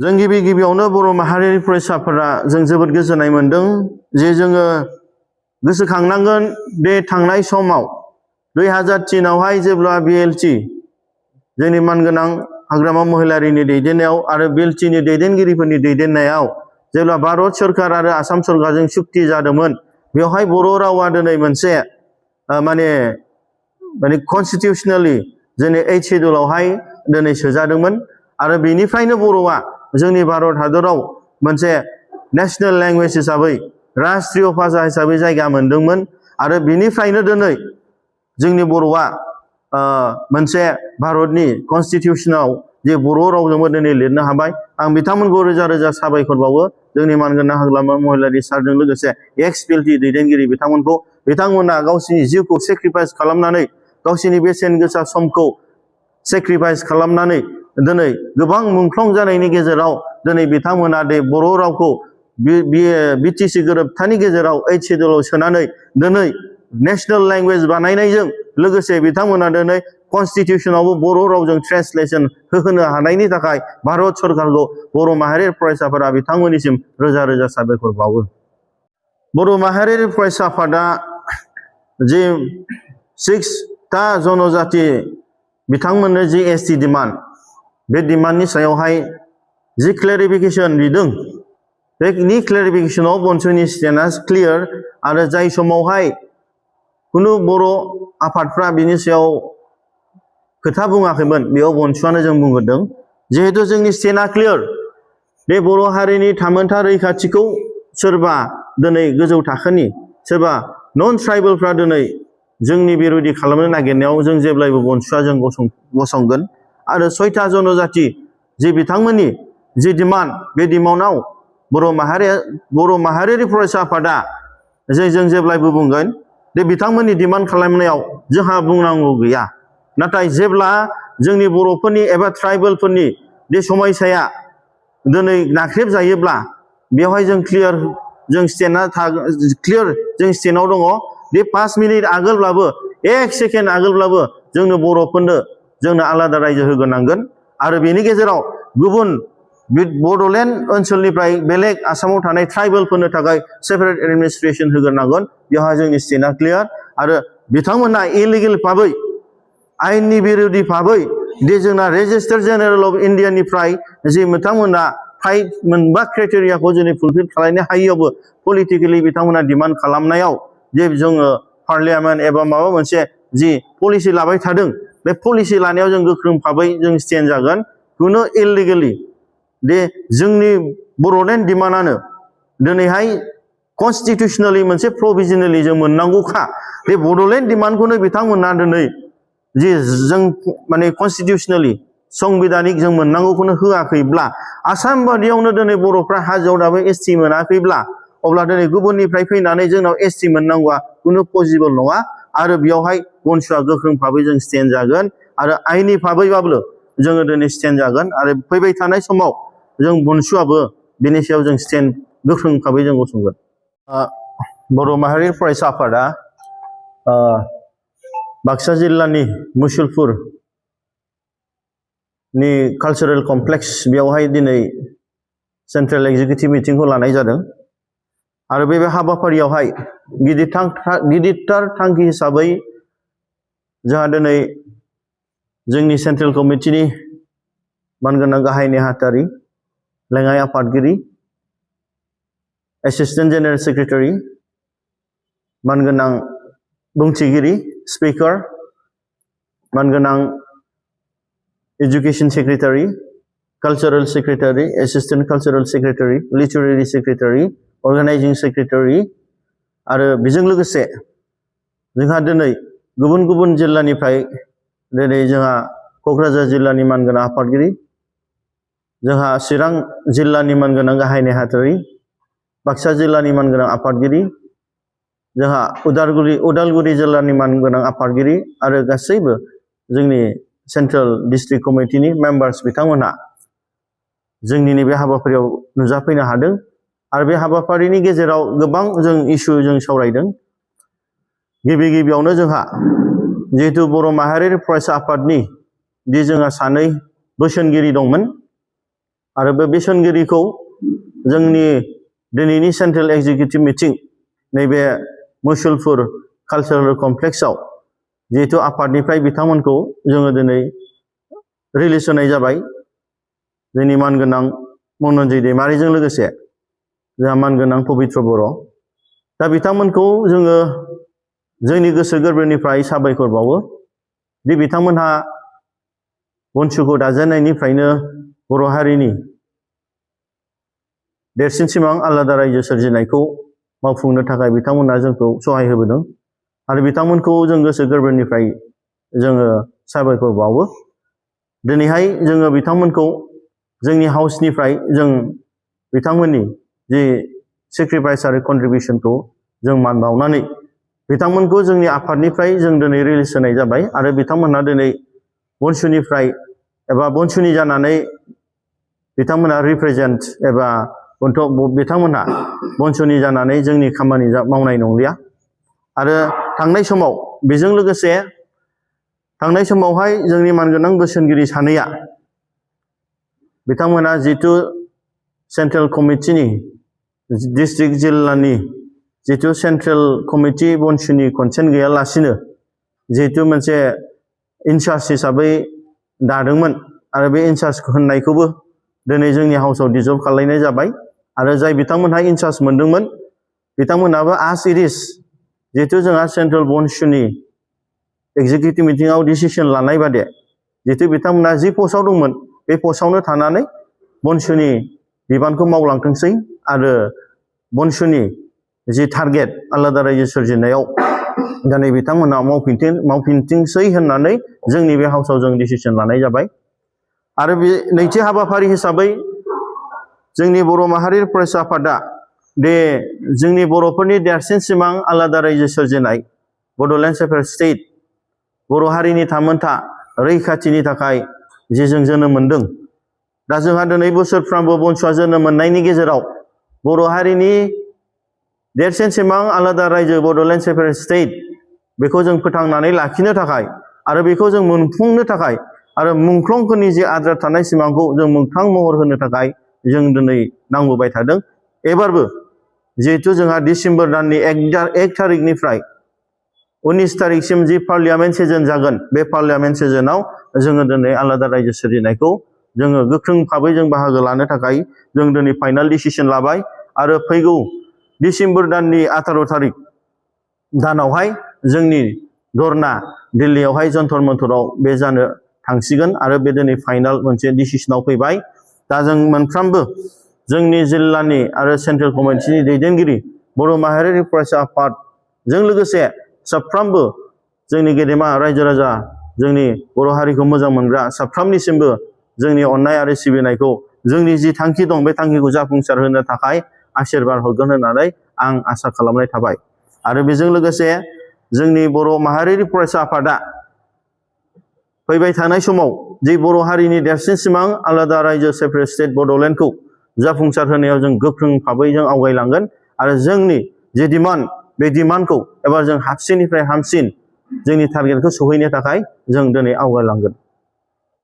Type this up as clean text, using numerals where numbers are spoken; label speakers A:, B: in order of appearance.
A: जों गिबि गिबियावनो बर' माहारियारि फरायसाफोरा जों जोबोद गोजोननाय मोनदों जे जोङो गोसोखांनांगोन बे थांनाय समाव 2003 आवहाय जेब्ला BLT जोंनि मानगोनां हाग्रामा महिलारिनि दैदेननायाव आरो BLTनि दैदेनगिरिफोरनि दैदेननायाव जेब्ला भारत सरकार आरो आसाम सरकारजों सुक्ति जादोंमोन बेवहाय बर' रावा दिनै मोनसे माने कनस्टिटिउशनेलि जोंनि 8 शेड्युलावहाय दिनै सोजादोंमोन आरो बेनिफ्रायनो बर'आ जोंनि भारत हादराव मोनसे नेशनेल लेंगुवेज हिसाबै राष्ट्रीय भाषा हिसाबै जायगा मोनदोंमोन आरो बेनिफ्रायनो दिनै जोंनि बर'आ मोनसे भारतनि कनस्टिटिउशनाव जे बर' रावजोंबो दिनै लिरनो हाबाय आं बिथांमोनखौ रोजा रोजा साबायखर बावो जोंनि मानगोनां हाग्रामा महिलारि सारजों लोगोसे एक्स BLT दैदेनगिरि बिथांमोना गावसिनि जिउखौ सेक्रिफाइस खालामनानै गावसिनि बेसेन गोसा समखौ सेक्रिफाइस खालामनानै दिनै गोबां मुंख्लं जानायनि गेजेराव दिनै बिथांमोना दे बर' रावखौ BTC गोरोबथानि गेजेराव 8 शेड्युलाव सोनानै दिनै नेशनेल लेंगुवेज बानायनायजों लोगोसे बिथांमोना दिनै कनस्टिटिउशनावबो बर' रावजों ट्रेन्सलेशन होनो हानायनि थाखाय भारत सरकारखौ बर' माहारियारि फरायसाफोरा बिथांमोननिसिम रोजा रोजा साबायखर बावो। बर' माहारियारि फरायसा आफादा जे 6टा जनजाति बिथांमोननो जि ST डिमान्ड बे डिमान्डनि सायावहाय जि क्लेरिफिकेशन बिदों बेनि क्लेरिफिकेशनाव बनसुनि स्टेन्डआ क्लियार आरो जाय समावहाय कुनु बर' आफादफ्रा बिनि सायाव खोथा बुङाखैमोन बेयाव बनसुआनो जों बुंगोरदों जिहेतु जोंनि स्टेन्डआ क्लियार बे बर' हारिनि थामोनथा रैखाथिखौ सोरबा दिनै गोजौ थाखोनि सोरबा नन ट्राइबेलफ्रा दिनै जोंनि बिरोधि खालामनो नागिरनायाव जों जेब्लायबो बनसुआ जों गसंगोन आरो 6टा जनजाति जे बिथांमोननि जि डिमान्ड बे डिमान्डआव बर' माहारियारि फरायसा आफादा जों जेब्लायबो बुंगोन दे बिथांमोननि डिमान्ड खालामनायाव जोंहा बुंनांगौ गैया नाथाय जेब्ला जोंनि बर'फोरनि एबा ट्राइबेलफोरनि बे समयसाया दिनै नाख्रेब जायोब्ला बेवहाय जों क्लियार जों स्टेन्डआव दङ बे 5 मिनिट आगोलब्लाबो 1 सेकेन्ड आगोलब्लाबो जोंनो बर'फोरनो जोंनो आलादा रायजो होग्रोनांगोन आरो बेनि गेजेराव गुबुन बड'लेण्ड ओनसोलनिफ्राय बेलेग आसामाव थानाय ट्राइबेलफोरनो थाखाय सेपारेट एडमिनिस्ट्रेशन होग्रोनांगोन बेवहाय जोंनि स्टेन्डआ क्लियार आरो बिथांमोना इलिगेल भाबै आयेननि बिरोधि भाबै दे जोंना रेजिस्टार जेनेरेल अफ इन्डियानिफ्राय जि बिथांमोना मोनबा क्राइटेरियाखौ जोंनि फुलफिल खालामनो हायैयावबो पलिटिकेलि बिथांमोना डिमान्ड खालामनायाव जे जोङो पार्लियामेन्ट एबा माबा मोनसे जि पलिसि लाबाय थादों बे पलिसि लानायाव जों गोख्रों भाबै जों स्टेन्ड जागोन कुनु इलिगेलि दे जोंनि बड'लेण्ड डिमान्डआनो दिनैहाय कनस्टिटिउशनेलि मोनसे प्रभिजनेलि जों मोननांगौखा बे बड'लेण्ड डिमान्डखौनो बिथांमोना दिनै जि जों माने कनस्टिटिउशनेलि संबिधानिक जों मोननांगौखौनो होआखैब्ला आसाम बादियावनो दिनै बर'फ्रा हाजोआव दाबो ST मोनाखैब्ला अब्ला दिनै गुबुननिफ्राय फैनानै जोंनाव ST मोननांगौआ कुनु पसिबल नङा आरो बेयावहाय बनसुआ गोख्रों भाबै जों स्टेन्ड जागोन आरो आइनि भाबैबाबो जोङो दिनै स्टेन्ड जागोन आरो फैबाय थानाय समाव जों बनसुआबो बेनि सायाव जों स्टेन्ड गोख्रों भाबै जों गसंगोन। बर' माहारि फरायसा आफादा बाक्सा जिल्लानि मुसलपुरनि कालचारेल कमप्लेक्स बेयावहाय दिनै सेन्ट्रेल एक्जिकिउटिभ मिटिंखौ लानाय जादों आरो बे हाबाफारियावहाय गिदिरथार थांखि हिसाबै जोंहा दिनै जोंनि सेन्ट्रेल कमिटिनि मानगोनां गाहाय नेहाथारि लेङाइ आफादगिरि एसिस्टेन्ट जेनेरेल सेक्रेटारि मानगोनां बुंथिगिरि स्पिकार मानगोनां education secretary cultural secretary assistant cultural secretary literary secretary organising secretary आरो बेजों लोगोसे जोंहा दिनै गुबुन गुबुन जिल्लानिफ्राय दिनै जोंहा क'क्राझार जिल्लानि मानगोनां आफादगिरि जोंहा चिरां जिल्लानि मानगोनां गाहाय नेहाथारि बाक्सा जिल्लानि मानगोनां आफादगिरि जोंहा उदालगुरि जिल्लानि मानगोनां आफादगिरि आरो गासैबो जोंनि सेन्ट्रेल डिस्ट्रिक्ट कमिटिनि मेम्बार्स बिथांमोनहा जोंनि नैबे हाबाफारियाव नुजाफैनो हादों आरो बे हाबाफारिनि गेजेराव गोबां जों इस्यु जों सावरायदों। गिबियावनो जोंहा जिहेतु बर' माहारियारि फरायसा आफादनि जोंहा सानै बोसोनगिरि दंमोन आरो बे बोसोनगिरिखौ जोंनि दिनैनि सेन्ट्रेल एक्जिकिउटिभ मिटिं नैबे मुसलपुर कालचारेल कमप्लेक्सआव जिहेतु आफादनिफ्राय बिथांमोनखौ जोङो दिनै रिलिज होनाय जाबाय। जोंनि मानगोनां मन'न्जय दैमारिजों लोगोसे जोंहा मानगोनां पबित्र बर'। दा बिथांमोनखौ जोङो जोंनि गोसो गोरबोनिफ्राय साबायखर बावो दि बिथांमोनहा बनसुखौ दाजेननायनिफ्रायनो बर' हारिनि देरसिन सिमां आलादा रायजो सोरजिनायखौ मावफुंनो थाखाय बिथांमोना जोंखौ सहाय होबोदों आरो बिथांमोनखौ जों गोसो गोरबोनिफ्राय जोङो साबायखर बावो। दिनैहाय जोङो बिथांमोनखौ जोंनि हाउसनिफ्राय जों बिथांमोननि जि सेक्रिफाइस आरो कन्ट्रिबिउसनखौ जों मान बावनानै बिथांमोनखौ जोंनि आफादनिफ्राय जों दिनै रिलिज होनाय जाबाय आरो बिथांमोनहा दिनै बनसुनिफ्राय एबा बनसुनि जानानै बिथांमोना रिप्रेजेन्ट एबा बिथांमोनहा बनसुनि जानानै जोंनि खामानि मावनाय नंलिया। आरो थांनाय समाव बेजों लोगोसे थांनाय समावहाय जोंनि मानगोनां बोसोनगिरि सानैया बिथांमोना जितु सेन्ट्रेल कमिटिनि डिस्ट्रिक्ट जिल्लानि जितु सेन्ट्रेल कमिटि बनसुनि कनसेन्ट गैयालासिनो जिहेतु मोनसे इनचार्ज हिसाबै दादोंमोन आरो बे इनचार्ज होननायखौबो दिनै जोंनि हाउसआव डिजल्भ खालायनाय जाबाय आरो जाय बिथांमोनहा इनचार्ज मोनदोंमोन बिथांमोनहाबो आस इट इज जिहेतु जोंहा सेन्ट्रेल बनसुनि एक्जिकिउटिभ मिटिंआव डिसिसन लानाय बादे जिहेतु बिथांमोना जि पस्टआव दंमोन बे पस्टआवनो थानानै बनसुनि बिबानखौ मावलांथोंसै आरो बनसुनि जि टारगेट आलादा रायजो सोरजिनायाव दिनै बिथांमोना मावफिनथोंसै होननानै जोंनि बे हाउसआव जों डिसिसन लानाय जाबाय। आरो बे नैथि हाबाफारि हिसाबै जोंनि बर' माहारि फरायसा आफादा बे जोंनि बर'फोरनि देरसिन सिमां आलादा रायजो सोरजिनाय बड'लेण्ड सेपारेट स्टेट बर' हारिनि थामोनथा रैखाथिनि थाखाय जि जों जोनोम मोनदों। दा जोंहा दिनै बोसोरफ्रामबो बनसुआ जोनोम मोननायनि गेजेराव बर' हारिनि देरसिन सिमां आलादा रायजो बड'लेण्ड सेपारेट स्टेट बेखौ जों फोथांनानै लाखिनो थाखाय आरो बेखौ जों मोनफुंनो थाखाय आरो मुंख्लंफोरनि जि आद्रा थानाय सिमांखौ जों मोगथां महर होनो थाखाय जों दिनै नांबोबाय थादों। एबारबो जिहेतु जोंहा डिसेम्बर दाननि 1 थारिखनिफ्राय 19 थारिखसिम जि पार्लियामेन्ट सेसन जागोन बे पार्लियामेन्ट सेसनाव जोङो दिनै आलादा रायजो सोरजिनायखौ जोङो गोख्रों भाबै जों बाहागो लानो थाखाय जों दिनै फाइनाल डिसिसन लाबाय आरो फैगौ डिसेम्बर दाननि 18 थारिख दानावहाय जोंनि धरना दिल्लीयावहाय जन्तर मन्तराव बे जानो थांसिगोन आरो बे दिनै फाइनाल मोनसे डिसिसनाव फैबाय। दा जों मोनफ्रोमबो जोंनि जिल्लानि आरो सेन्ट्रेल कमिटिनि दैदेनगिरि बर' माहारियारि फरायसा आफादजों लोगोसे साफ्रोमबो जोंनि गेदेमा रायजो राजा जोंनि बर' हारिखौ मोजां मोनग्रा साफ्रोमनिसिमबो जोंनि अननाय आरो सिबिनायखौ जोंनि जि थांखि दं बे थांखिखौ जाफुंसार होनो थाखाय आशीर्बाद हरगोन होननानै आं आसा खालामनाय थाबाय। आरो बेजों लोगोसे जोंनि बर' माहारियारि फरायसा आफादा फैबाय थानाय समाव जि बर' हारिनि देरसिन सिमां आलादा रायजो सेपारेट स्टेट बड'लेण्डखौ जाफुंसार होनायाव जों गोख्रों भाबै जों आवगायलांगोन आरो जोंनि जि डिमान्ड बे डिमान्डखौ एबा जों हाबसिननिफ्राय हामसिन जोंनि टारगेटखौ सहैनो थाखाय जों दिनै आवगायलांगोन।